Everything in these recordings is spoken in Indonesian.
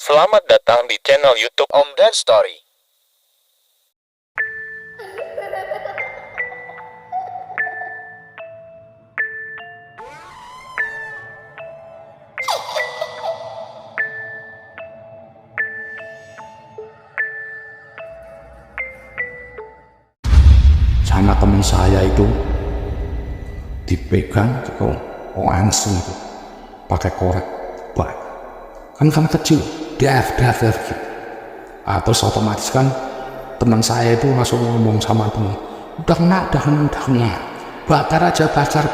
Selamat datang di channel YouTube Om Dan Story. Sama teman saya itu dipegang kok langsung itu pakai korek bak kan karena kecil daf gitu. Terus otomatis kan teman saya itu langsung ngomong sama teman, udah kena bakar aja, bakar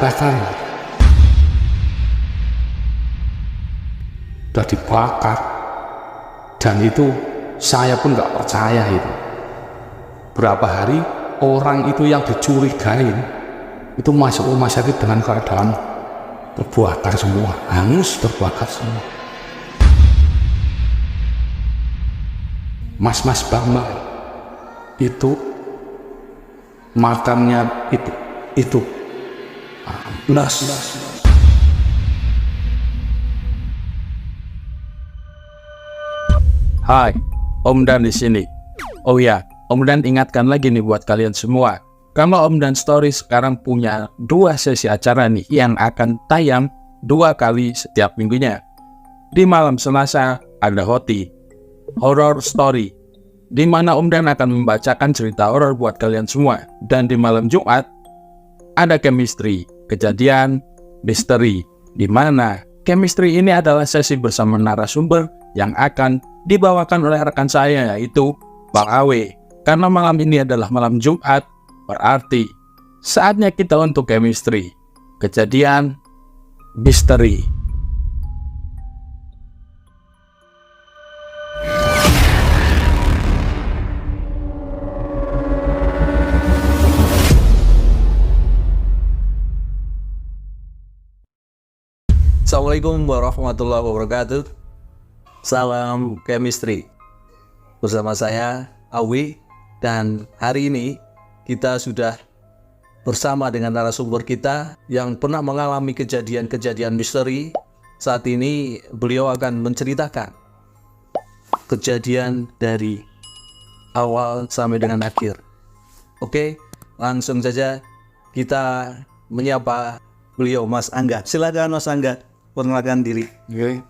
udah dibakar. Dan itu saya pun nggak percaya. Itu berapa hari orang itu yang dicurigain itu masuk rumah sakit dengan keadaan terbakar semua, hangus, terbakar semua. Mas Bambang itu makamnya itu las. Hai, Om Dan di sini. Oh ya, Om Dan ingatkan lagi nih buat kalian semua. Kalau Om Dan Story sekarang punya 2 sesi acara nih yang akan tayang 2 kali setiap minggunya. Di malam Selasa ada Hoti, Horror Story, di mana Om Dan akan membacakan cerita horor buat kalian semua. Dan di malam Jumat ada Chemistry, kejadian misteri, di mana Chemistry ini adalah sesi bersama narasumber yang akan dibawakan oleh rekan saya, yaitu Bang Awe. Karena malam ini adalah malam Jumat, berarti saatnya kita untuk Chemistry, kejadian misteri. Assalamualaikum warahmatullahi wabarakatuh. Salam Chemistry. Bersama saya Awi, dan hari ini kita sudah bersama dengan narasumber kita yang pernah mengalami kejadian-kejadian misteri. Saat ini beliau akan menceritakan kejadian dari awal sampai dengan akhir. Oke, langsung saja kita menyapa beliau, Mas Angga. Silakan Mas Angga, perkenalkan diri. Oke.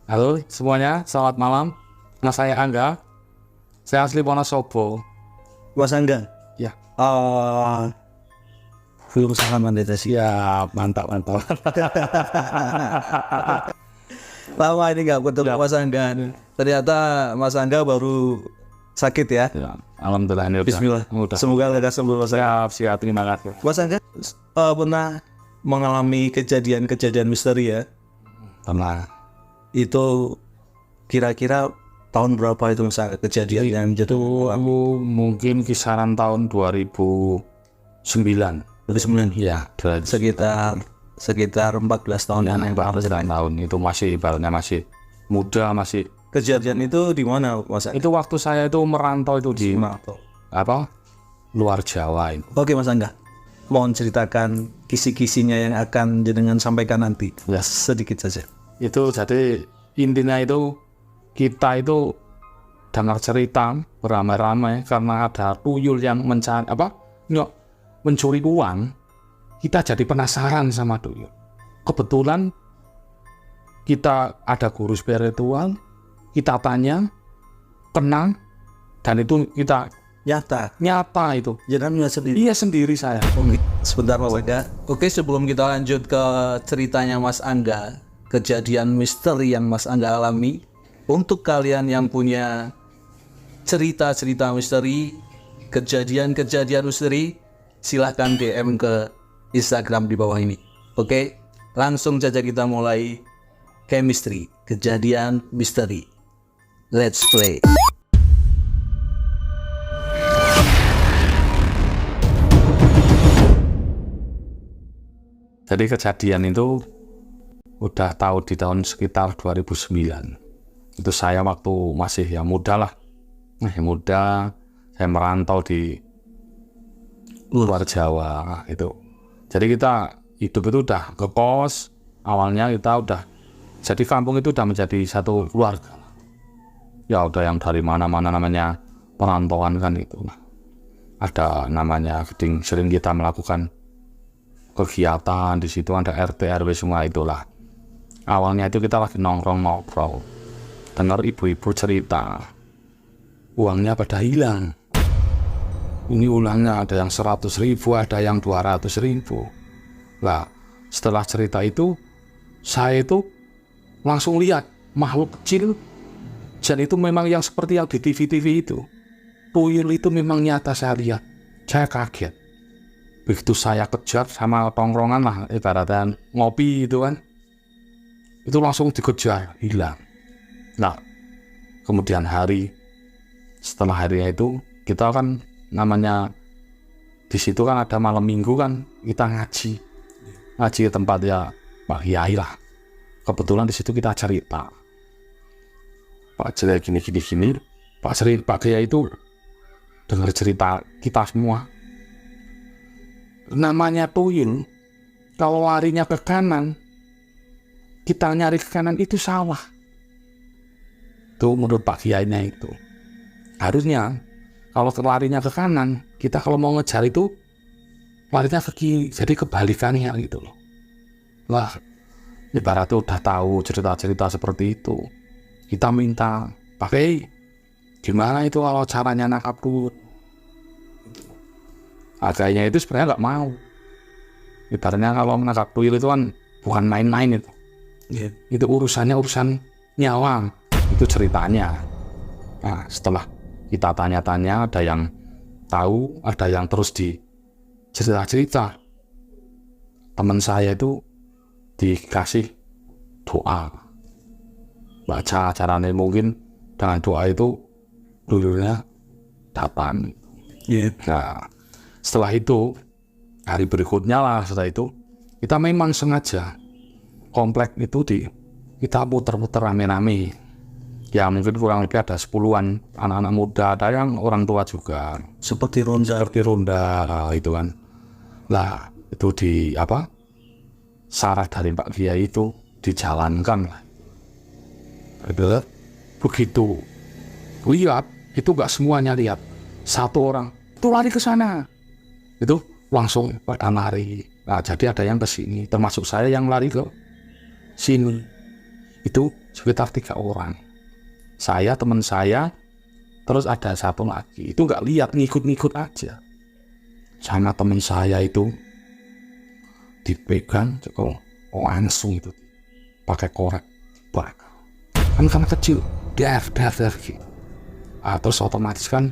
Halo semuanya, selamat malam. Nama saya Angga. Saya asli Wonosobo. Mas Angga. Ya. Belum sangat mendetesi. Ya, mantap. Lama ini nggak ketemu Mas Angga. Ternyata Mas Angga baru sakit ya. Ya, alhamdulillah ini Bismillah. udah. Semoga lekas sembuh Mas Angga. Siap, terima kasih. Mas Angga pernah mengalami kejadian-kejadian misteri ya? Pernah. Itu kira-kira tahun berapa itu misalnya kejadian yang Itu aku mungkin kisaran tahun 2009. 2009? Ya, Sekitar 14 tahun yang lalu. tahun itu masih ibaratnya masih muda, masih. Kejadian itu di mana Mas Angga? Itu waktu saya itu merantau itu di luar Jawa itu. Oke Mas Angga, mohon ceritakan kisi-kisinya yang akan jenengan sampaikan nanti. Ya. Sedikit saja. Itu jadi intinya itu kita itu dengar cerita beramai-ramai karena ada tuyul yang mencuri uang. Kita jadi penasaran sama tuyul. Kebetulan kita ada guru spiritual, kita tanya, kenal, dan itu kita nyata itu. Jangan sendiri. Iya, sendiri saya. Sebentar Pak Angga. Oke, sebelum kita lanjut ke ceritanya Mas Angga, kejadian misteri yang Mas Angga alami, untuk kalian yang punya cerita-cerita misteri, kejadian-kejadian misteri, silahkan DM ke Instagram di bawah ini. Oke, langsung saja kita mulai Chemistry, kejadian misteri. Let's play. Jadi kejadian itu udah tahu di tahun sekitar 2009. Itu saya waktu masih muda lah. Muda, saya merantau di luar Jawa itu. Jadi kita hidup itu udah ke kos. Awalnya kita udah jadi kampung itu udah menjadi satu keluarga. ya udah yang dari mana-mana namanya perantauan kan itu. Ada namanya sering kita melakukan kegiatan di situ, ada RT RW semua itulah. Awalnya itu kita lagi nongkrong ngobrol, dengar ibu-ibu cerita uangnya pada hilang. Ini ulangnya ada yang 100.000, ada yang 200.000. Lah setelah cerita itu saya itu langsung lihat makhluk kecil, dan itu memang yang seperti yang di TV-TV itu. Tuyul itu memang nyata saya lihat. Saya kaget. Begitu saya kejar sama tongkrongan lah, ibaratnya ngopi itu kan, itu langsung dikejar, hilang. Nah, kemudian setelah harinya itu, kita kan namanya di situ kan ada malam minggu kan, kita ngaji ke tempat ya Pak Kiai lah. Kebetulan di situ kita cerita, Pak Kiai gini. Pak Kiai itu dengar cerita kita semua. Namanya tuyul, kalau larinya ke kanan, kita nyari ke kanan itu salah. Itu menurut Pak Kiainya itu. Harusnya kalau larinya ke kanan, kita kalau mau ngejar itu larinya ke kiri, jadi kebalikannya gitu loh. Lah, ibaratnya udah tahu cerita-cerita seperti itu, kita minta, Pak Kiai, gimana itu kalau caranya nangkap tuyul? Agaknya itu sebenarnya nggak mau. Ibaratnya kalau menangkap tuyul itu kan bukan main-main itu. Itu urusan nyawa. Itu ceritanya. Nah, setelah kita tanya-tanya, ada yang tahu, ada yang terus di cerita-cerita. Teman saya itu dikasih doa. Baca caranya mungkin dengan doa itu tuyulnya datang. Nah, setelah itu, hari berikutnya lah setelah itu, kita memang sengaja komplek itu kita puter-puter rame-rame. Ya mungkin kurang lebih ada 10-an anak-anak muda, ada yang orang tua juga. Seperti ronda itu kan. Lah itu syarat dari Pak Kiai itu dijalankan lah. Begitu lihat, itu gak semuanya lihat. Satu orang itu lari ke sana, itu langsung pada lari. Nah, jadi ada yang ke sini, termasuk saya yang lari ke sini. Itu sekitar 3 orang. Saya, teman saya, terus ada satu lagi. Itu nggak lihat, ngikut-ngikut aja. Sama teman saya itu dipegang, langsung itu pakai korek bakar. Kan karena kecil, dar gitu. Terus otomatis kan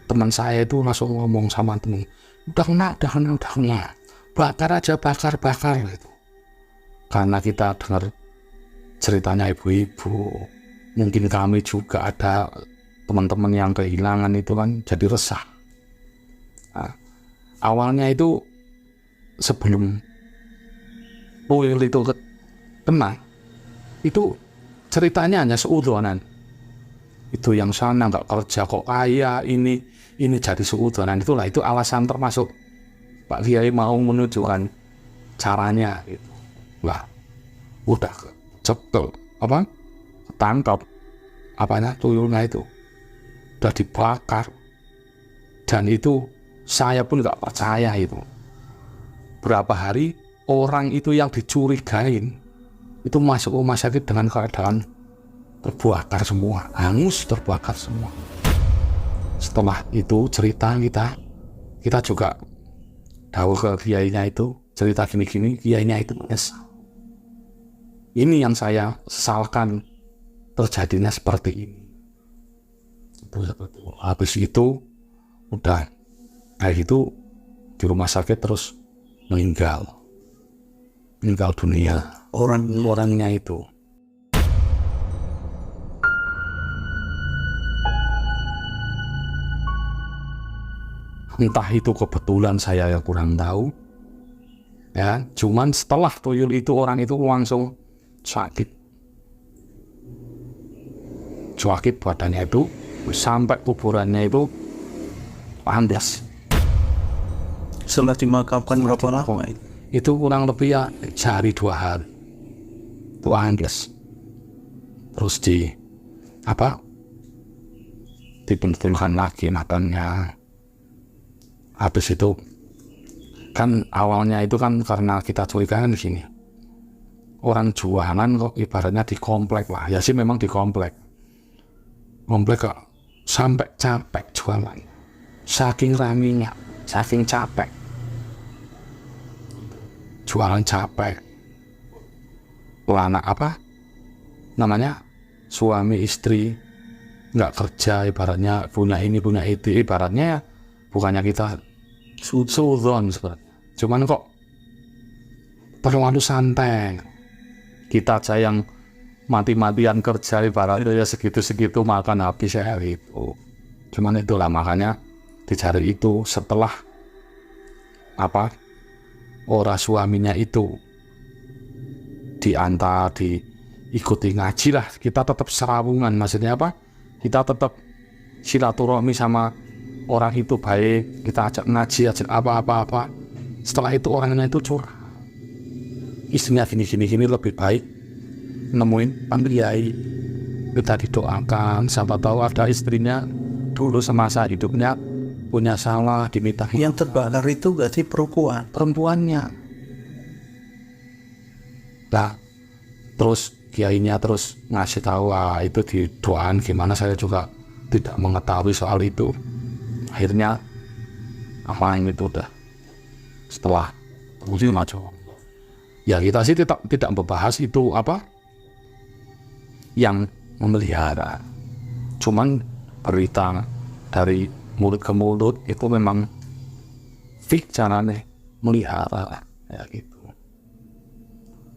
teman saya itu langsung ngomong sama temen, udah kena, bakar aja, bakar gitu. Karena kita dengar ceritanya ibu-ibu, mungkin kami juga ada teman-teman yang kehilangan itu kan, jadi resah. Nah, awalnya itu sebelum tuyul itu kena, itu ceritanya hanya seudhonan. Itu yang sana nggak kerja kok kaya, ini jadi seudhonan. Itulah, itu alasan termasuk Pak Kiai mau menunjukkan caranya gitu. Lah, udah ketangkap tuyulnya itu udah dibakar, dan itu saya pun nggak percaya itu. Berapa hari orang itu yang dicurigain itu masuk rumah sakit dengan keadaan terbakar semua, hangus, terbakar semua. Setelah itu cerita kita juga tahu ke kiainya itu, cerita gini-gini, kiainya itu menyesal. Ini yang saya sesalkan, terjadinya seperti ini. Habis itu udah kayak itu di rumah sakit, terus meninggal dunia orangnya itu. Entah itu kebetulan, saya yang kurang tahu ya, cuman setelah tuyul itu orang itu langsung sakit badannya itu, sampai kuburannya itu landas. Setelah dimakamkan berapa lama? Itu kurang lebih ya sehari 2 hari itu landas. Terus dibenturkan lagi makannya. Habis itu kan awalnya itu kan karena kita curiga kan di sini orang jualan kok ibaratnya di komplek lah, ya sih memang di komplek kok sampai capek jualan, saking raminya, saking capek jualan capek. Anak apa namanya suami istri nggak kerja, ibaratnya punya ini punya itu, ibaratnya bukannya kita sudon sebenarnya, cuman kok terlalu santai. Kita aja yang mati-matian kerja ibaratnya ya segitu-segitu makan habis ya itu. Cuman itulah makanya dicari itu setelah apa orang suaminya itu diantar diikuti ngaji lah, kita tetap serawungan, maksudnya apa, kita tetap silaturahmi sama orang itu baik, kita ajak ngaji, ajak apa. Setelah itu orangnya itu curah, istrinya gini lebih baik, nemuin kiai, kita didoakan, siapa tahu ada istrinya dulu semasa hidupnya punya salah diminta. Yang terbakar itu gak sih perempuannya. Nah terus kiainya terus ngasih tahu itu didoakan gimana, saya juga tidak mengetahui soal itu. Akhirnya apa ini itu udah setelah maju. Ya kita sih tidak membahas itu apa yang memelihara, cuman berita dari mulut ke mulut itu memang fix caranya melihara ya gitu.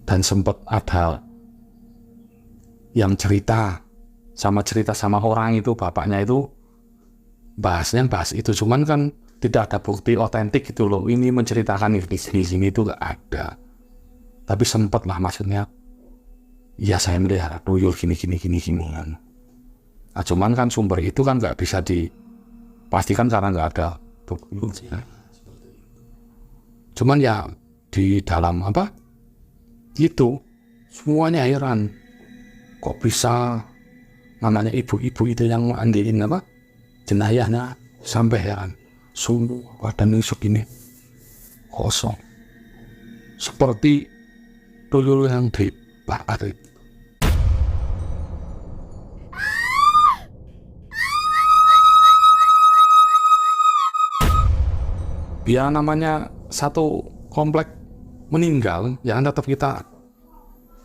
Dan sempat ada yang cerita sama orang itu, bapaknya itu bahas itu, cuman kan tidak ada bukti otentik gitu loh, ini menceritakan di sini itu gak ada. Tapi sempat lah, maksudnya ya saya melihara tuyul gini kan. Nah, cuman kan sumber itu kan nggak bisa dipastikan karena nggak ada bukti. Cuman ya di dalam apa itu semuanya heran, kok bisa namanya ibu-ibu itu yang mandiin apa jenayahnya, sampai heran, sungguh badan segini kosong seperti tuyul yang dibakar itu. Ya namanya satu komplek meninggal, ya tetap kita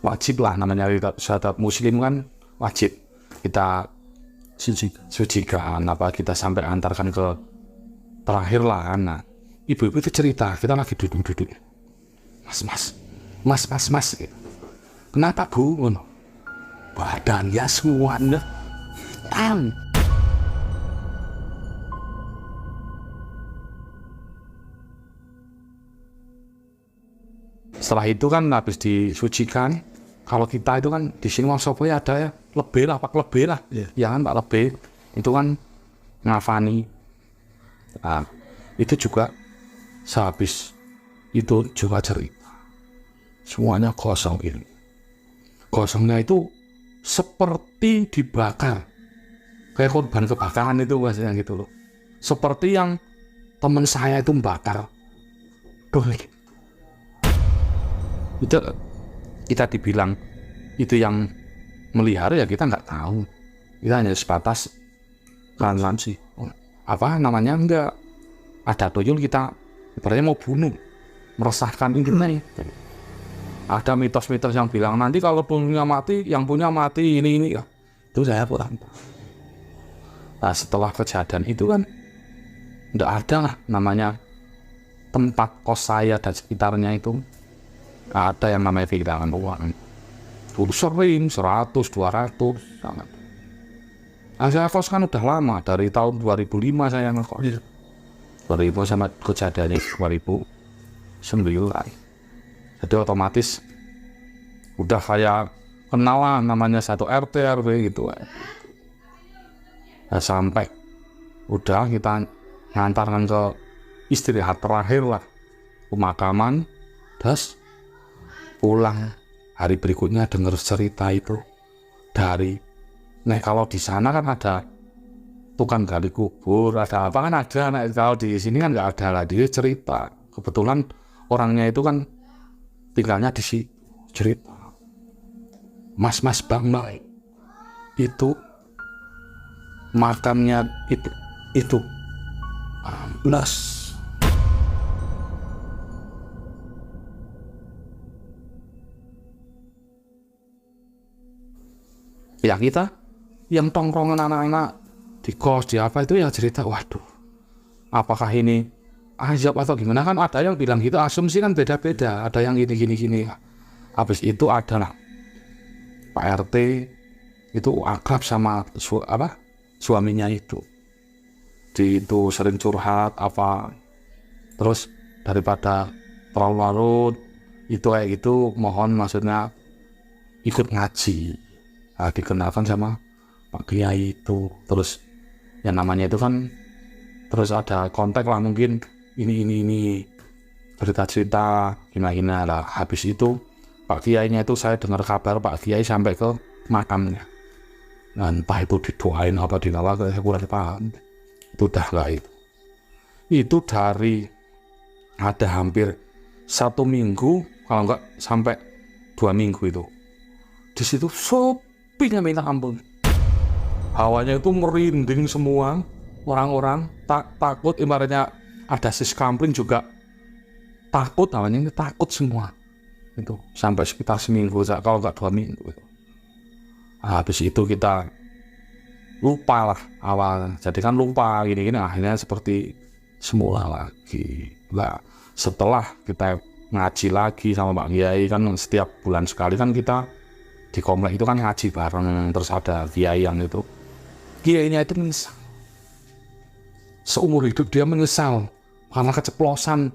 wajib lah, namanya kita syahadat muslim kan wajib kita sucikan apa, kita sampai antarkan ke terakhir lah. Nah ibu-ibu itu cerita, kita lagi duduk mas kenapa bu, badan ya semuanya setelah itu kan habis disucikan, kalau kita itu kan di sini Wong Sopo ya ada ya lebih lah, pak lebih lah, ya kan pak lebih itu kan ngafani. Nah, itu juga sehabis itu juga cerita semuanya kosong. Ini kosongnya itu seperti dibakar, kayak korban kebakaran itu maksudnya gitu loh, seperti yang teman saya itu membakar tuh. Itu kita dibilang itu yang melihara, ya kita nggak tahu, kita hanya sebatas kan sih apa namanya, enggak ada tuyul kita ibaratnya mau bunuh, meresahkan ini. Ada mitos-mitos yang bilang nanti kalau punya mati, yang punya mati ini ya. Itu saya kurang. Nah setelah kejadian itu kan enggak ada lah namanya tempat kos saya dan sekitarnya itu ada yang namanya kehilangan uang. Dulu sering 100, 200 sangat. Nah, saya kos kan udah lama, dari tahun 2005 saya ngekos. 2000 sama kejadiannya 2009. Jadi otomatis udah kayak kenalan namanya satu RT RW gitu. Nah, sampai udah kita ngantarkan ke istirahat terakhir lah, pemakaman, terus pulang hari berikutnya dengar cerita itu dari, nah kalau di sana kan ada tukang gali kubur, ada apa kan ada. Nah, kalau di sini kan nggak ada lah. Dia cerita. Kebetulan orangnya itu kan tinggalnya di situ. Cerita. Mas Bang itu makamnya itu amblas. Ya kita yang tongkrongan anak-anak di kos di apa itu ya cerita, waduh, apakah ini azab atau gimana, kan ada yang bilang gitu, asumsi kan beda-beda, ada yang gini. Habis itu adalah Pak RT itu akrab sama suaminya itu sering curhat apa, terus daripada terlalu larut itu kayak gitu, mohon maksudnya ikut ngaji. Nah, dikenalkan sama Pak Kiai itu, terus yang namanya itu kan terus ada kontak lah, mungkin ini cerita gimana lah. Habis itu Pak Kiainya itu saya dengar kabar Pak Kiai sampai ke makamnya. Nah, entah itu didoain apa dilawak, saya kurang paham. Itu dah lah itu dari ada hampir 1 minggu, kalau enggak sampai 2 minggu itu di situ sepinya minta ampun. Hawanya itu merinding semua, orang-orang takut, ibaratnya ada siskampling juga takut, namanya takut semua itu sampai sekitar seminggu, kalau enggak 2 minggu itu. Habis itu kita lupa lah awal, jadi kan lupa gini akhirnya seperti semula lagi. Nah, setelah kita ngaji lagi sama Pak Kiai, kan setiap bulan sekali kan kita di komplek itu kan ngaji bareng, terus ada kiai yang itu, kiainya itu menyesal, seumur hidup dia menyesal karena keceplosan,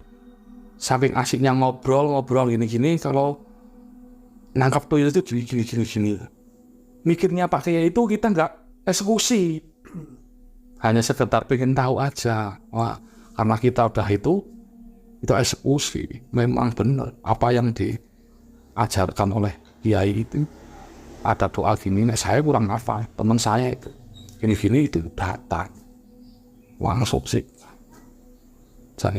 saking asiknya ngobrol gini kalau nangkap tuyul itu gini. Mikirnya Pak Kiai itu kita nggak eksekusi, hanya sekedar pengen tahu aja. Wah, karena kita udah itu eksekusi. Memang benar apa yang diajarkan oleh kiai itu. Ada doa gini, saya kurang hafal, teman saya itu gini itu datang langsung sih. Dan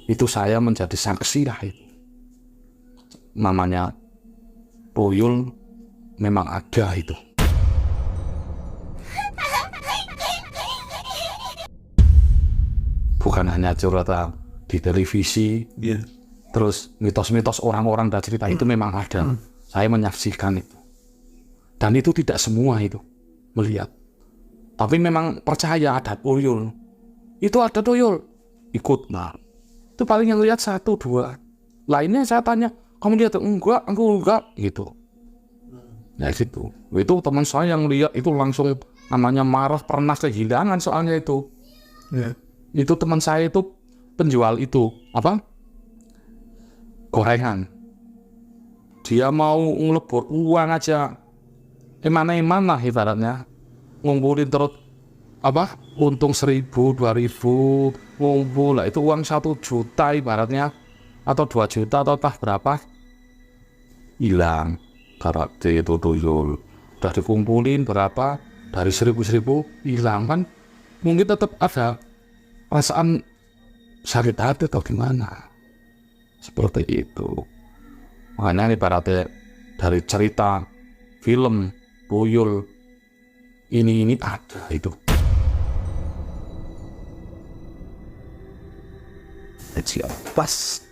itu saya menjadi saksi lah itu. Namanya tuyul memang ada itu. Bukan hanya curhatan di televisi, terus mitos-mitos orang-orang dan cerita itu memang ada. Saya menyaksikan itu. Dan itu tidak semua itu melihat. Tapi memang percaya ada tuyul. Itu ada tuyul, ikut. Nah, itu paling yang lihat 1, 2. Lainnya saya tanya, kamu lihat? Enggak gitu. Ya gitu. Itu teman saya yang lihat itu langsung namanya marah, pernah kehilangan soalnya itu. Itu teman saya itu penjual itu gorengan. Dia mau ngelebur uang aja, eman lah ibaratnya, ngumpulin terus untung 1.000, 2.000 ngumpul lah, itu uang 1 juta ibaratnya, atau 2 juta atau berapa, hilang karakter itu tuyul. Udah dikumpulin berapa dari 1.000 hilang, kan mungkin tetap ada perasaan sakit hati atau gimana seperti itu. Makanya ibaratnya dari cerita film tuyul ini ada itu. Pas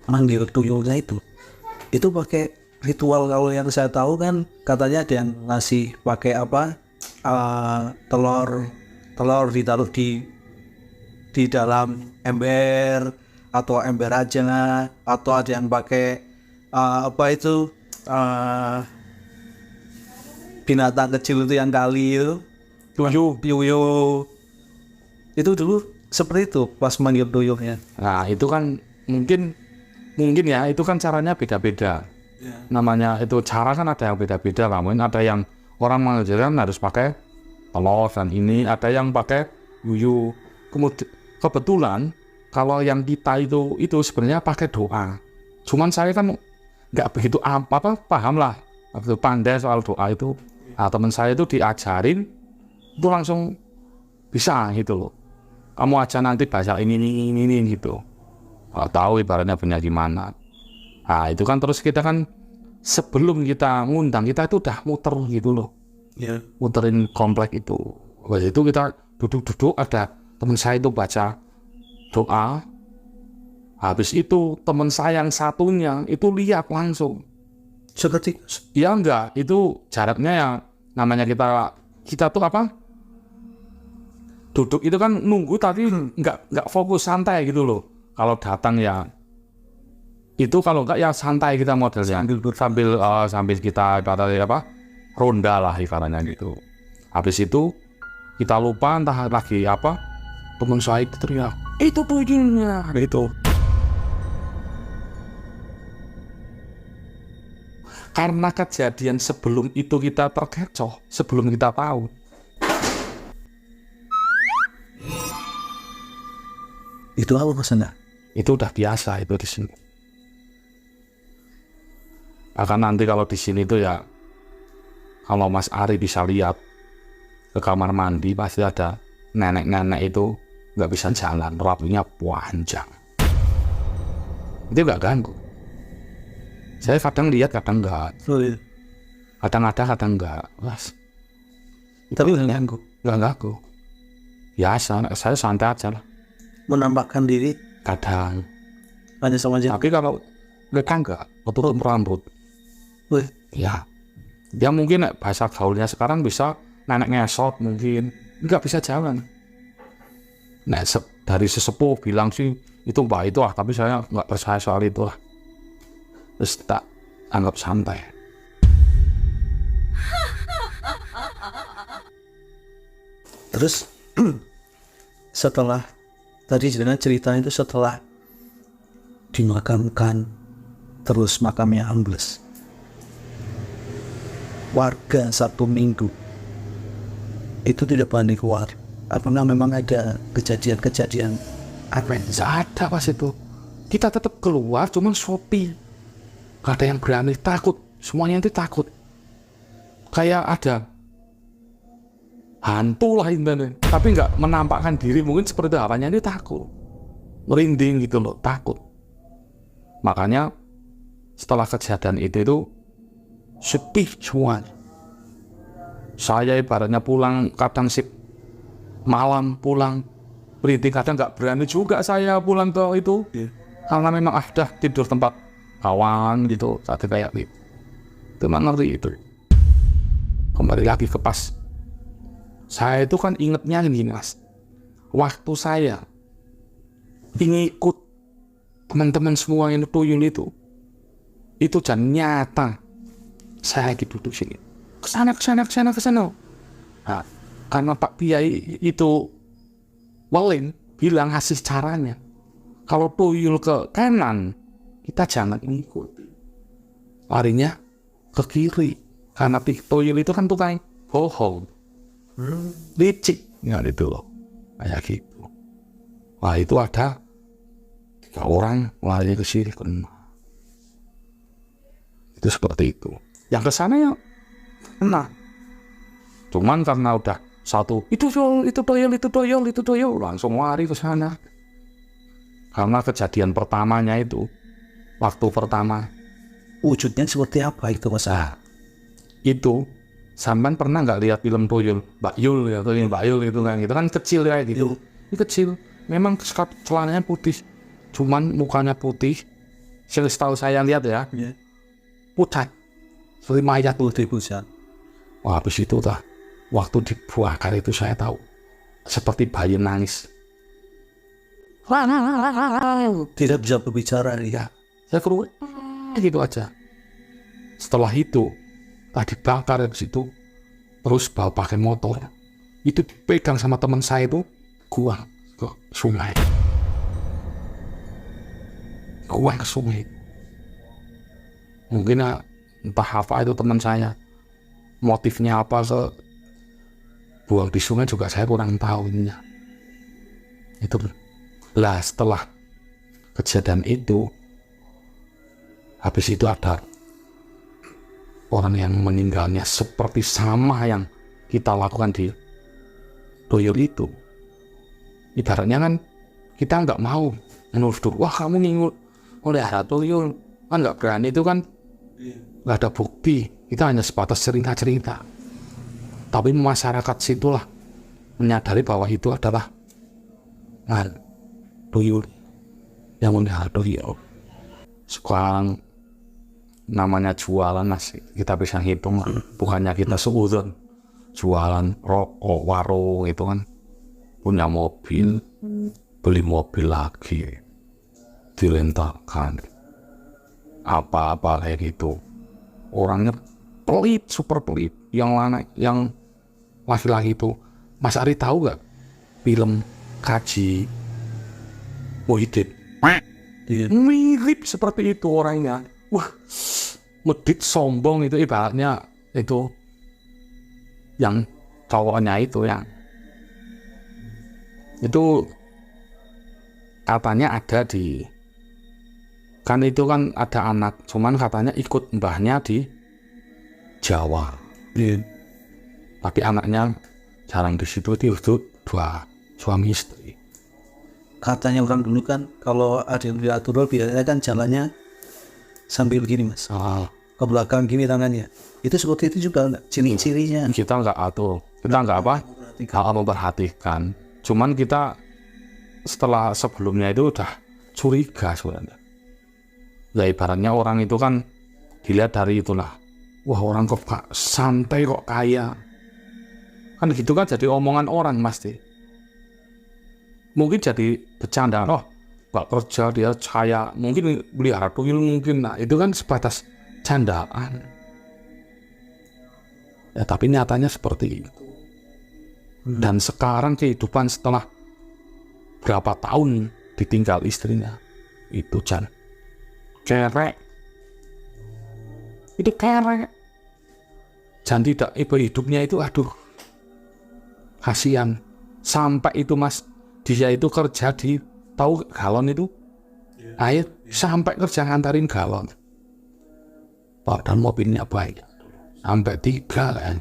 manggil tuyulnya itu pakai ritual. Kalau yang saya tahu kan katanya ada yang ngasih pakai telur ditaruh di dalam ember atau ember aja, atau ada yang pakai binatang kecil itu yang kali itu piyuh. Itu dulu seperti itu pas manggil tuyulnya. Nah, itu kan mungkin ya, itu kan caranya beda-beda. Namanya itu cara kan ada yang beda-beda. Mungkin ada yang orang mengajarkan harus pakai telur dan ini, ada yang pakai yuyu. Kebetulan kalau yang kita itu sebenarnya pakai doa. Cuman saya kan nggak begitu paham lah, begitu pandai soal doa itu. Nah, teman saya itu diajarin itu langsung bisa gitu loh. Kamu aja nanti baca ini gitu. Nggak tahu ibaratnya benar gimana. Nah itu kan terus kita kan sebelum kita ngundang kita itu udah muter gitu loh. Ya. Muterin komplek itu. Waktu itu kita duduk-duduk, ada teman saya itu baca doa. Habis itu teman saya yang satunya itu lihat langsung. Seperti Ya enggak, itu jaraknya ya namanya kita tuh apa? Duduk itu kan nunggu tapi enggak fokus, santai gitu loh. Kalau datang ya itu, kalau enggak ya santai kita modelnya. Sambil kita apa? Ronda lah ibaratnya gitu. Habis itu kita lupa entah lagi apa, teman saya itu teriak, itu tuyulnya gitu. Karena kejadian sebelum itu kita terkecoh, sebelum kita tahu. itu apa maksudnya? Itu udah biasa itu di sini. Akan nanti kalau di sini tuh ya, kalau Mas Ari bisa lihat ke kamar mandi pasti ada nenek-nenek itu nggak bisa jalan, rambutnya panjang. Itu nggak ganggu. Saya kadang lihat, kadang enggak. Oh, iya. Kadang ada, kadang enggak. Mas, Tapi nggak ganggu. nggak ganggu. Biasa, saya santai aja lah. Menampakkan diri Kadang. hanya sama aja. Tapi kalau enggak, tutup rambut. Wih, Ya. Dia mungkin bahasa gaulnya sekarang bisa nenek ngesot mungkin. Nggak bisa jalan. Nah, dari sesepuh bilang sih, itu mbak itu tapi saya nggak percaya soal itu lah. Terus tak anggap santai. terus setelah tadi dengan cerita itu, setelah dimakamkan terus makamnya ambles, warga 1 minggu itu tidak berani keluar. Apakah memang ada kejadian-kejadian apa? Nggak ada pas itu. Kita tetap keluar, cuman Shopee. Gak ada yang berani, takut. Semuanya itu takut. Kayak ada hantu lah intinya. Tapi nggak menampakkan diri, mungkin seperti apanya ini takut. Merinding gitu loh, takut. Makanya setelah kejadian itu sepi semua. Saya ibaratnya pulang kadang sip malam pulang, merinding, kadang nggak berani juga saya pulang ke itu. Karena memang ada tidur tempat kawan gitu, saat kayak gitu. Itu ngeri itu. Kembali lagi ke pas. Saya itu kan ingetnya gini Mas. Waktu saya ingin ikut teman-teman semua yang tuyul itu jangan nyata. Saya lagi duduk sini. Kesana. Nah, karena Pak Piai itu Walin bilang hasil caranya. Kalau tuyul ke kanan, kita jangan mengikuti, larinya ke kiri, karena tuyul itu kan tukang bohong, licik, nggak itu loh, kayak gitu. Wah itu ada 3 orang lari ke sini kena. Itu seperti itu. Yang ke sana ya kena. Cuman karena udah satu, itu tuyul, langsung lari ke sana. Karena kejadian pertamanya itu, waktu pertama, Wujudnya seperti apa itu Mas? itu sampean pernah nggak lihat film tuyul Mbak Yul ya, tuyul Mbak Yul itu kan kecil ya gitu. Ini kecil, memang celananya putih, cuman mukanya putih. Setahu saya lihat ya, pucat, seperti mayat Putih pucat. Wah habis itu dah, waktu dibakar itu saya tahu seperti bayi nangis. Tidak bisa berbicara ya. Saya keluar gitu aja. Setelah itu tadi bakar habis itu, terus bawa pakai motor itu dipegang sama teman saya itu, buang ke sungai. Mungkin entah apa itu teman saya, motifnya apa ke buang di sungai juga saya kurang tahu ininya. Itu lah. Setelah kejadian itu, habis itu ada orang yang meninggalnya seperti sama yang kita lakukan di tuyul itu, ibaratnya kan kita nggak mau menuduh, wah kamu melihara tuyul, kan nggak berani, itu kan nggak ada bukti, kita hanya sebatas cerita-cerita. Tapi masyarakat situlah menyadari bahwa itu adalah tuyul yang melihara tuyul. Sekarang namanya jualan Mas, kita bisa hitung lah. Bukannya kita seudon jualan rokok, warung itu kan, punya mobil, beli mobil lagi, direntalkan, apa-apa kayak gitu. Orangnya pelit, super pelit. Yang laki-laki itu, Mas Ari tahu gak film Kaji Muhyiddin? Mirip seperti itu orangnya. Wah, medit, sombong, itu ibaratnya itu yang cowoknya itu yang itu katanya ada di, kan itu kan ada anak, cuman katanya ikut mbahnya di Jawa. Tapi anaknya jarang di situ, itu dua suami istri. Katanya orang dulu kan kalau ada yang diatur biasanya kan jalannya sambil gini Mas, ke belakang gini tangannya. Itu seperti itu juga enggak ciri-cirinya? Kita nggak atur, kita nggak memperhatikan. Cuman kita setelah sebelumnya itu udah curiga sebenarnya. Ya ibaratnya orang itu kan dilihat dari itulah, wah orang kok santai, kok kaya, kan gitu kan, jadi omongan orang pasti. Mungkin jadi bercanda, oh gak kerja dia kaya, mungkin melihara tuyul mungkin. Nah itu kan sebatas candaan. Ya tapi nyatanya seperti itu. Dan sekarang kehidupan setelah berapa tahun ditinggal istrinya, itu kerek. Itu kerek. Dan tidak, hidupnya itu aduh, kasihan. Sampai itu Mas, dia itu kerja di, tahu galon itu air, sampai kerja ngantarin galon. Padahal mobilnya baik, sampai 3 kan.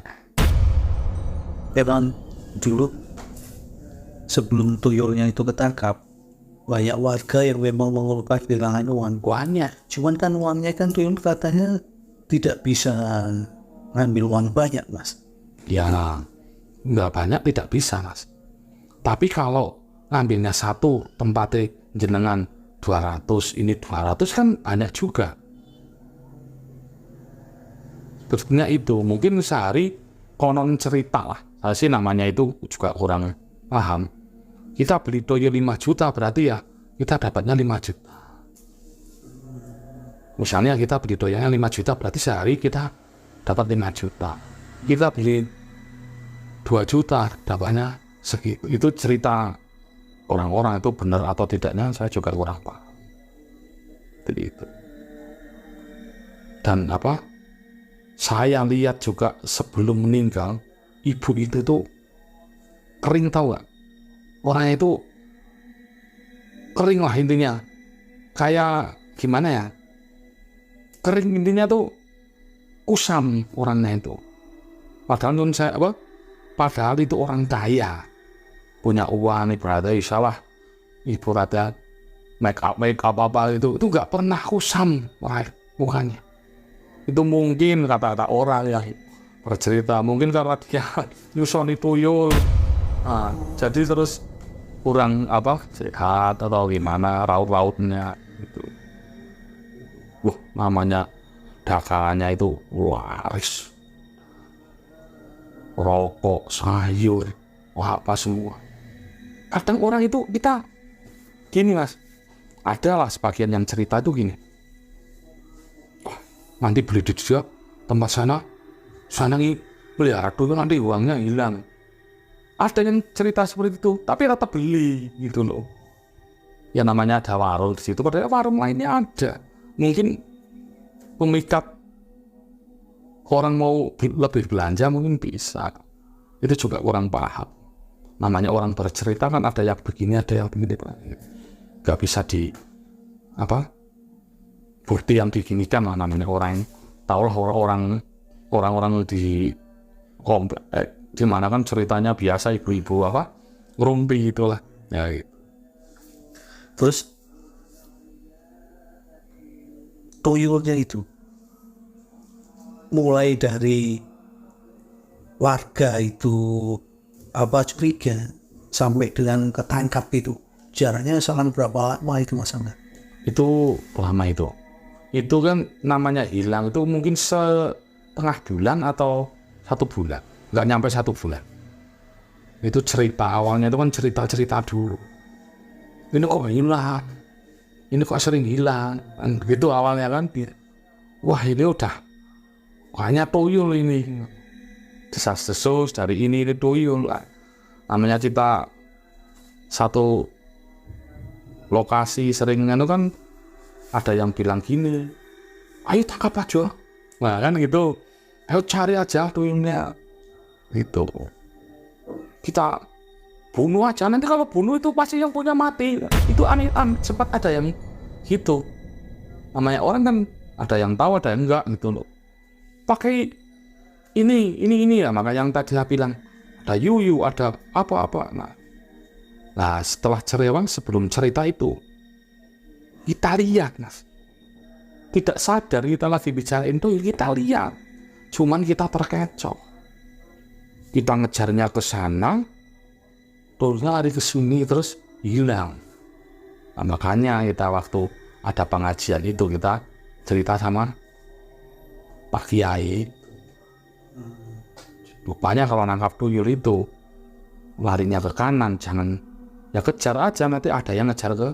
Memang dulu sebelum tuyulnya itu ketangkap, banyak warga yang memang mengeluhkan kehilangan uang. Banyak. Cuman kan uangnya kan tuyul katanya tidak bisa ngambil uang banyak Mas. Ya nggak banyak, tidak bisa Mas. Tapi kalau ngambilnya satu tempatnya jenengan 200, ini 200 kan banyak juga. Terusnya itu mungkin sehari konon cerita lah, saya sih namanya itu juga kurang paham. Kita beli tuyul 5 juta berarti ya kita dapatnya 5 juta. Misalnya kita beli tuyulnya 5 juta berarti sehari kita dapat 5 juta. Kita beli 2 juta dapatnya segitu. Itu cerita orang-orang, itu benar atau tidaknya saya juga kurang paham. Jadi itu. Dan saya lihat juga sebelum meninggal, ibu itu tuh kering, tahu gak? Orangnya itu kering lah intinya. Kayak gimana ya? Kering intinya tuh kusam orangnya itu. Padahal itu orang kaya, punya uang, ibaratnya isalah ibaratnya make up apa itu nggak pernah kusam mukanya. Itu mungkin kata-kata orang yang bercerita, mungkin karena dia nyusoni tuyul, jadi terus kurang sehat atau gimana, raut-rautnya itu. Namanya dagangannya itu waris, rokok, sayur, apa semua. Kadang orang itu kita gini Mas, adalah sebagian yang cerita itu gini, nanti beli di dia tempat sana melihara tuyul nanti uangnya hilang. Ada yang cerita seperti itu, tapi tetap beli gitu loh. Ya namanya ada warung di situ, padahal warung lainnya ada. Mungkin pemikat orang mau lebih belanja mungkin bisa. Itu juga kurang paham. Namanya orang bercerita kan ada yang begini, ada yang begini. Gak bisa bukti yang diginikan lah namanya orang. Tahu orang-orang di Dimana kan ceritanya biasa ibu-ibu apa ngerumpi itulah ya gitu. Terus tuyulnya itu mulai dari warga itu apa curiga sampai dengan ketangkap itu jaraknya selang berapa lama itu Mas Angga? Itu lama itu kan namanya hilang itu mungkin setengah bulan atau 1 bulan, nggak nyampe 1 bulan. Itu cerita awalnya itu kan cerita dulu, ini kok hilang, ini kok sering hilang kan gitu awalnya kan. Wah ini udah kayaknya tuyul ini, desas-desus dari ini tuyul lah. Namanya kita satu lokasi sering itu kan ada yang bilang gini, ayo tangkap aja, nah kan gitu, ayo cari aja tuyulnya gitu, kita bunuh aja, nanti kalau bunuh itu pasti yang punya mati. Itu aneh, sempat ada yang gitu. Namanya orang kan ada yang tahu ada yang enggak gitu loh, pakai ini ya. Maka yang tadi saya bilang ada yuyu, ada apa-apa. Nah setelah cerewang, sebelum cerita itu kita lihat, Mas, tidak sadar kita lagi bicarain tuyul, kita lihat, cuman kita terkecoh, kita ngejarnya ke sana, tuyulnya lari ke sini terus hilang. Nah, makanya kita waktu ada pengajian itu kita cerita sama Pak Kiai, rupanya kalau nangkap tuyul itu larinya ke kanan, jangan ya kejar aja, nanti ada yang ngejar ke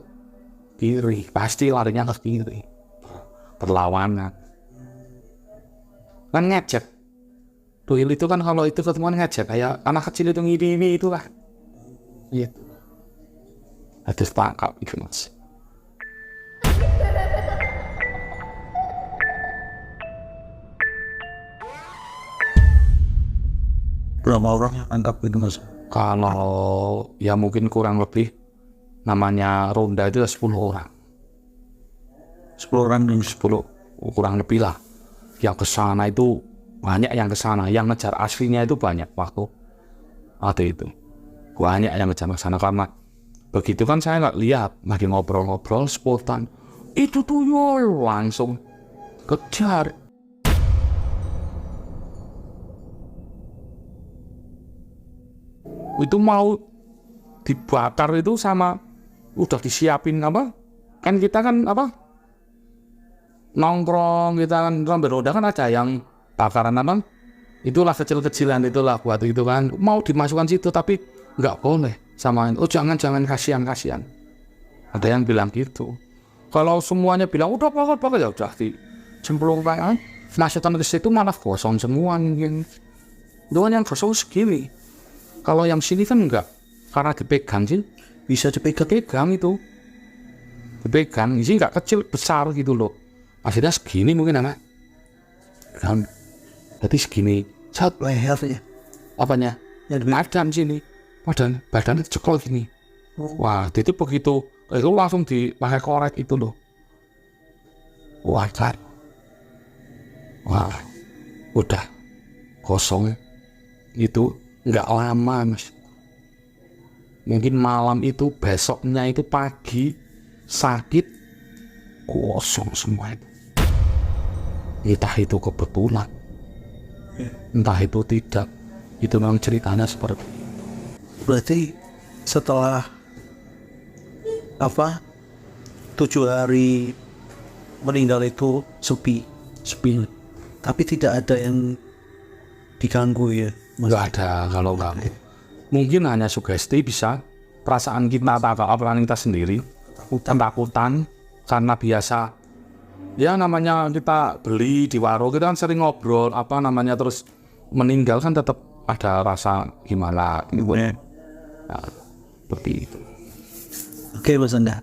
kiri, pasti larinya ke kiri, perlawanan kan ngejek. Tuyul itu kan kalau itu ketemuan ngejek, kayak anak kecil itu ngiri itu lah iya, harus tangkap itu Mas. Berapa orang yang tangkap itu Mas? Kalau ya mungkin kurang lebih, namanya ronda itu 10 orang. 10 orang yang 10 kurang lebih lah. Yang ke sana itu banyak, yang ke sana, yang ngejar aslinya itu banyak waktu ada itu. Banyak yang ngejar ke sana, karena begitu kan saya nggak lihat, lagi ngobrol-ngobrol spontan, itu tuyul, langsung kejar. Itu mau dibakar itu sama udah disiapin apa, kan kita kan apa nongkrong, kita kan beroda kan ada yang bakaran apa itulah, kecil-kecilan itulah buat itu kan, mau dimasukkan situ tapi nggak boleh sama, oh jangan kasihan, ada yang bilang gitu. Kalau semuanya bilang udah bakar ya udah dicemplung kan, masukan ke situ malah kosong semua mungkin, doang yang kosong segini. Kalau yang sini kan enggak, karena dipegang sih, bisa dipegang itu, dipegang, ini enggak kecil, besar gitu loh. Akhirnya segini mungkin anak, kan, jadi segini, saat lehernya, apanya, ya, badan sini, badan cekel gini. Wah, itu begitu, itu langsung dipakai korek itu loh. Wah, kan, wah, udah kosong itu. Nggak lama Mas, mungkin malam itu, besoknya itu pagi sakit, kosong semua itu. Entah itu kebetulan, entah itu tidak, itu memang ceritanya seperti itu. Berarti setelah apa 7 hari meninggal itu sepi, tapi tidak ada yang diganggu ya? Nggak ada kalau nggak. Mungkin hanya sugesti, bisa perasaan kita atau apa kita sendiri, takutan karena biasa ya namanya kita beli di warung, kita kan sering ngobrol apa namanya, terus meninggal kan tetap ada rasa gimana gitu. Nah, seperti itu. Oke Mas Anda,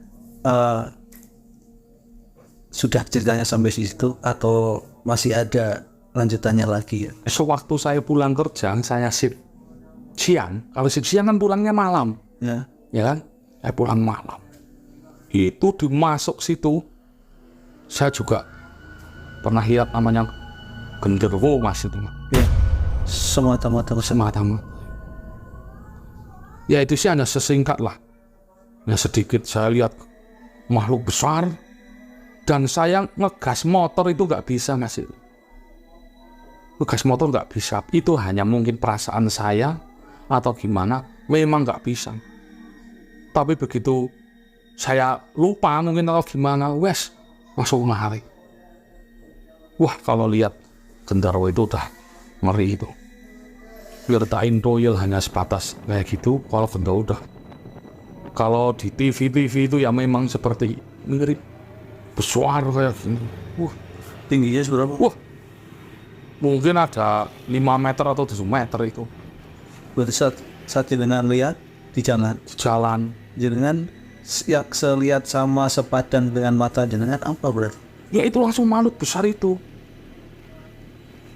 sudah ceritanya sampai situ atau masih ada lanjutannya lagi ya? Sewaktu saya pulang kerja, saya shift siang. Kalau shift siang kan pulangnya malam, ya kan? Saya pulang malam. Itu dimasuk situ, saya juga pernah lihat namanya genderuwo Mas itu. Ya, semata-mata. Ya itu sih hanya sesingkat lah. Ya sedikit saya lihat makhluk besar dan saya ngegas motor itu nggak bisa Mas. Ngegas motor nggak bisa. Itu hanya mungkin perasaan saya atau gimana, memang nggak bisa. Tapi begitu saya lupa mungkin atau gimana, wes langsung lari. Wah, kalau lihat genderuwo itu udah ngeri itu. Nyertain toyol hanya sebatas kayak gitu. Kalau genderuwo udah, kalau di TV itu ya memang seperti mirip besar kayak gini. Wah, Tingginya seberapa? wah, mungkin ada 5 meter atau 7 meter itu Berarti saat jenengan lihat di jalan, di jalan. jenengan yang selihat sama sepadan dengan mata jenengan apa berarti? Ya itu langsung makhluk besar itu.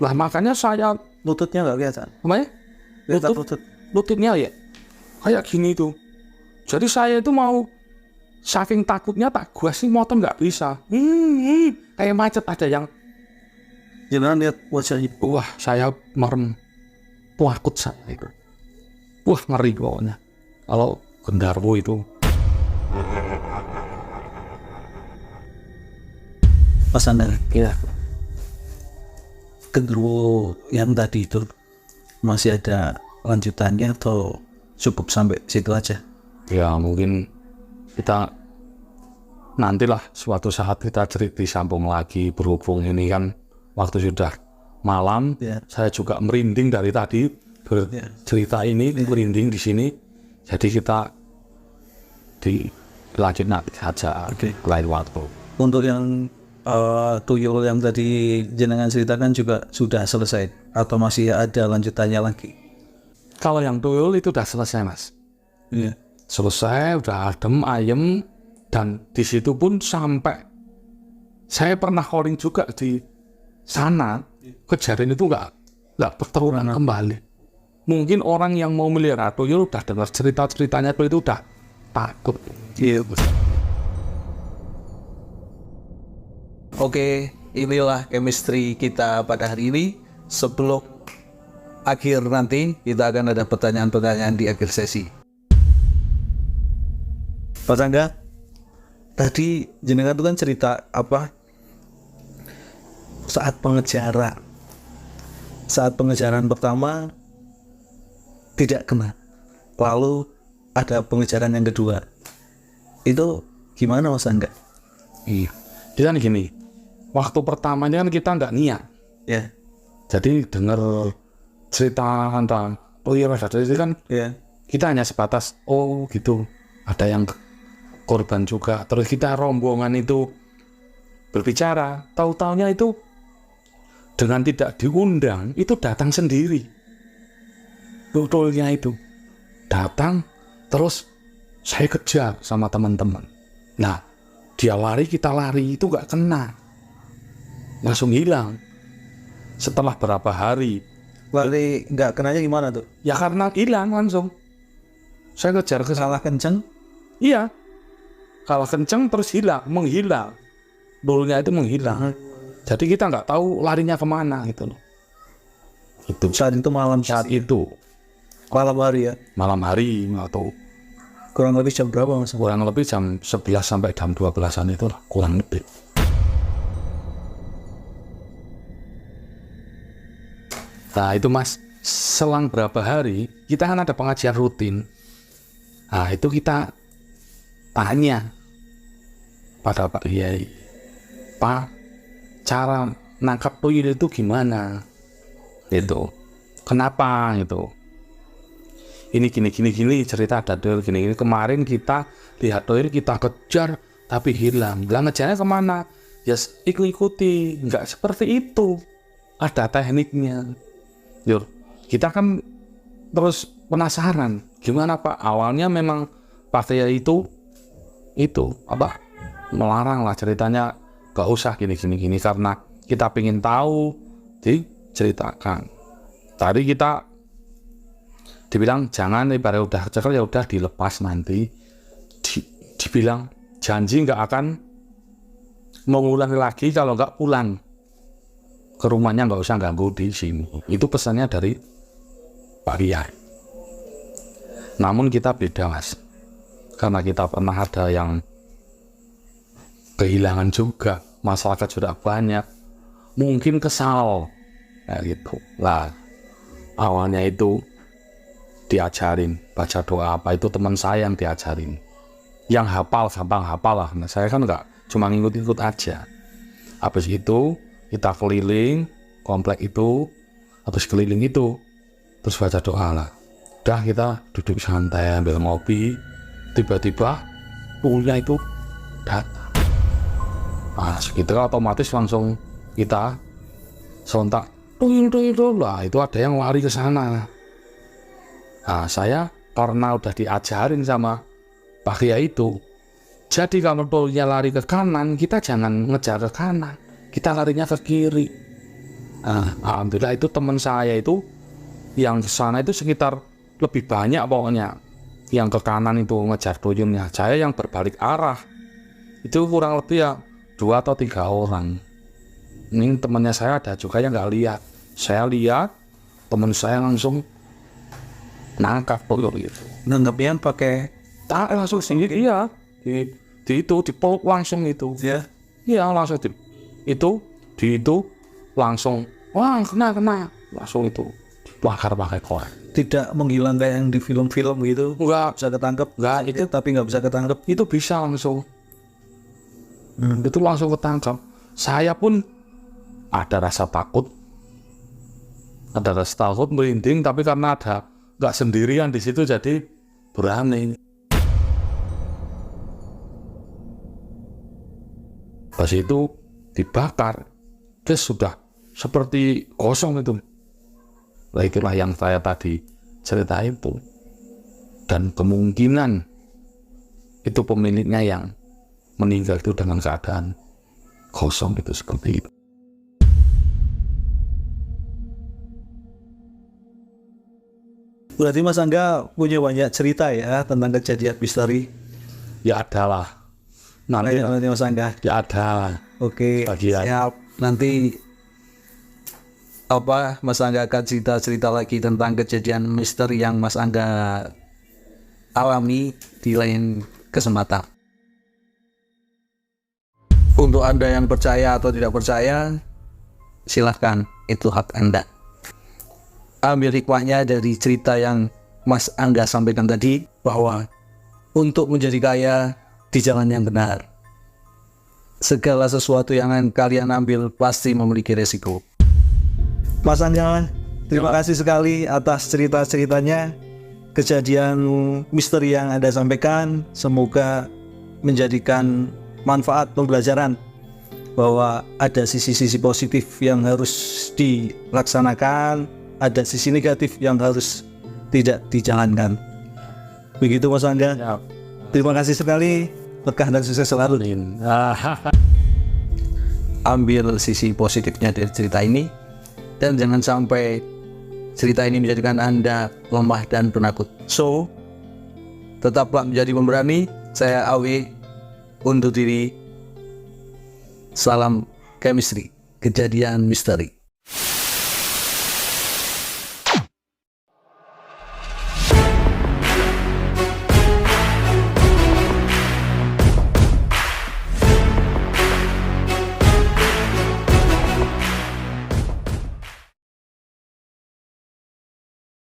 Lah makanya saya Lututnya nggak kelihatan? kemana? Kelihatan lutut. Lututnya ya kayak gini tuh. Jadi saya itu mau saking takutnya tak gasin motor nggak bisa. Kayak macet ada yang. Jenengan lihat wajahnya. Wah, saya merem. Takut saya itu. Wah, ngeri pokoknya. Kalau genderuwo itu. Mas Anda, Iya. genderuwo yang tadi itu masih ada lanjutannya atau cukup sampai situ aja? Ya mungkin kita nantilah suatu saat kita cerita disambung lagi, berhubung ini kan waktu sudah malam. Ya. Saya juga merinding dari tadi bercerita ini, merinding di sini. Jadi kita dilanjut nanti saja lain waktu. Untuk yang tuyul yang tadi jenengan ceritakan juga sudah selesai atau masih ada lanjutannya lagi? Kalau yang tuyul itu udah selesai Mas. Iya. Selesai, udah adem, ayem, dan di situ pun sampai saya pernah calling juga di sana, kejadian itu nggak berterusan kembali. Mungkin orang yang mau melihara tuyul udah dengar cerita-ceritanya itu udah takut. Iya. Oke, inilah chemistry kita pada hari ini. Sebelum akhir nanti kita akan ada pertanyaan-pertanyaan di akhir sesi. Pak Angga, tadi jenengan itu kan cerita apa saat pengejaran pertama tidak kena, lalu ada pengejaran yang kedua, itu gimana Mas Angga? Iya. Jadi kan gini, waktu pertamanya kan kita nggak niat. Ya, Jadi dengar cerita tentang tuyul itu kan ya, kita hanya sebatas oh gitu, ada yang korban juga. Terus kita rombongan itu berbicara, tahu-taunya itu dengan tidak diundang itu datang sendiri. Betulnya itu datang, terus saya kejar sama teman-teman. Nah, dia lari, kita lari, itu nggak kena, langsung hilang. Setelah berapa hari, lari nggak kenanya gimana tuh? ya karena hilang langsung. Saya kejar ke Salah kenceng? iya. Kalau kenceng terus menghilang. Dulunya itu menghilang. Jadi kita nggak tahu larinya kemana gitu loh. Itu Saat itu malam, saat itu malam hari ya? malam hari atau Kurang lebih jam berapa Mas? kurang lebih jam 11 sampai jam 12-an itu lah, kurang lebih. Nah itu Mas, selang berapa hari kita kan ada pengajian rutin. Nah itu kita tanya pada Pak Kiai, Pak, cara nangkap tuyul itu gimana? Itu kenapa gitu? Ini gini cerita ada tuyul gini. Kemarin kita lihat tuyul, kita kejar tapi hilang. Lah ngejarnya kemana? Ya ikuti, nggak seperti itu. Ada tekniknya. Yur, kita kan terus penasaran gimana Pak. Awalnya memang Pak Kiai itu apa melarang lah ceritanya, gak usah gini karena kita pengen tahu diceritakan. Tadi kita dibilang jangan, ibarat udah cekel ya udah dilepas nanti. Dibilang janji nggak akan mengulang lagi kalau nggak pulang ke rumahnya, nggak usah ganggu di sini. Itu pesannya dari Pak Kiai. Namun kita beda Mas, karena kita pernah ada yang kehilangan juga, masyarakat sudah banyak, mungkin kesal kayak gitu lah. Awalnya itu diajarin baca doa apa, itu teman saya yang diajarin, yang hafal, gampang hafal lah. Nah, saya kan enggak, cuma ngikut-ngikut aja. Habis itu kita keliling komplek itu, habis keliling itu terus baca doa lah. Udah kita duduk santai ambil ngopi, tiba-tiba tuyulnya itu datang. Nah, segitu otomatis langsung kita sontak, tuyul lah, itu ada yang lari ke sana. Nah, saya karena udah diajarin sama Pak Kiai itu, jadi kalau tuyulnya lari ke kanan, kita jangan ngejar ke kanan, kita larinya ke kiri. Nah, alhamdulillah itu teman saya itu yang ke sana itu sekitar lebih banyak pokoknya. Yang ke kanan itu ngejar tuyulnya, saya yang berbalik arah. Itu kurang lebih ya 2 atau 3 orang. Ini temannya saya ada juga yang nggak lihat. Saya lihat, teman saya langsung nangkap tuyul gitu. Nanggapnya pakai Langsung sendiri, iya. Dipeluk langsung itu. ya. Iya, langsung itu langsung, wah kena. Langsung itu dibakar pakai korek. Tidak menghilang kayak yang di film-film gitu. Enggak, Bisa ketangkep. enggak, Itu tapi nggak bisa ketangkep. itu bisa langsung. Itu langsung ketangkap. Saya pun ada rasa takut, merinding, tapi karena ada nggak sendirian di situ jadi berani. Pas itu dibakar, terus sudah seperti kosong itu. Nah, itulah yang saya tadi ceritain itu. Dan kemungkinan itu pemiliknya yang meninggal itu dengan keadaan kosong itu, seperti itu. Berarti Mas Angga punya banyak cerita ya tentang kejadian misteri. Ya ada lah. Nanti Mas Angga. ya ada lah. Oke, Bagian. siap. Nanti Mas Angga akan cerita lagi tentang kejadian misteri yang Mas Angga alami di lain kesempatan. Untuk Anda yang percaya atau tidak percaya, silahkan, itu hak Anda. Ambil hikmahnya dari cerita yang Mas Angga sampaikan tadi, bahwa untuk menjadi kaya di jalan yang benar, segala sesuatu yang kalian ambil pasti memiliki resiko. Mas Angga, terima kasih sekali atas cerita-ceritanya, kejadian misteri yang Anda sampaikan. Semoga menjadikan manfaat pembelajaran bahwa ada sisi-sisi positif yang harus dilaksanakan, ada sisi negatif yang harus tidak dijalankan. Begitu Mas Angga. Ya. Terima kasih sekali, berkah dan sukses selalu. Ambil sisi positifnya dari cerita ini, dan jangan sampai cerita ini menjadikan Anda lemah dan penakut. So, tetaplah menjadi pemberani. Saya Awi undur diri. Salam chemistry, kejadian misteri.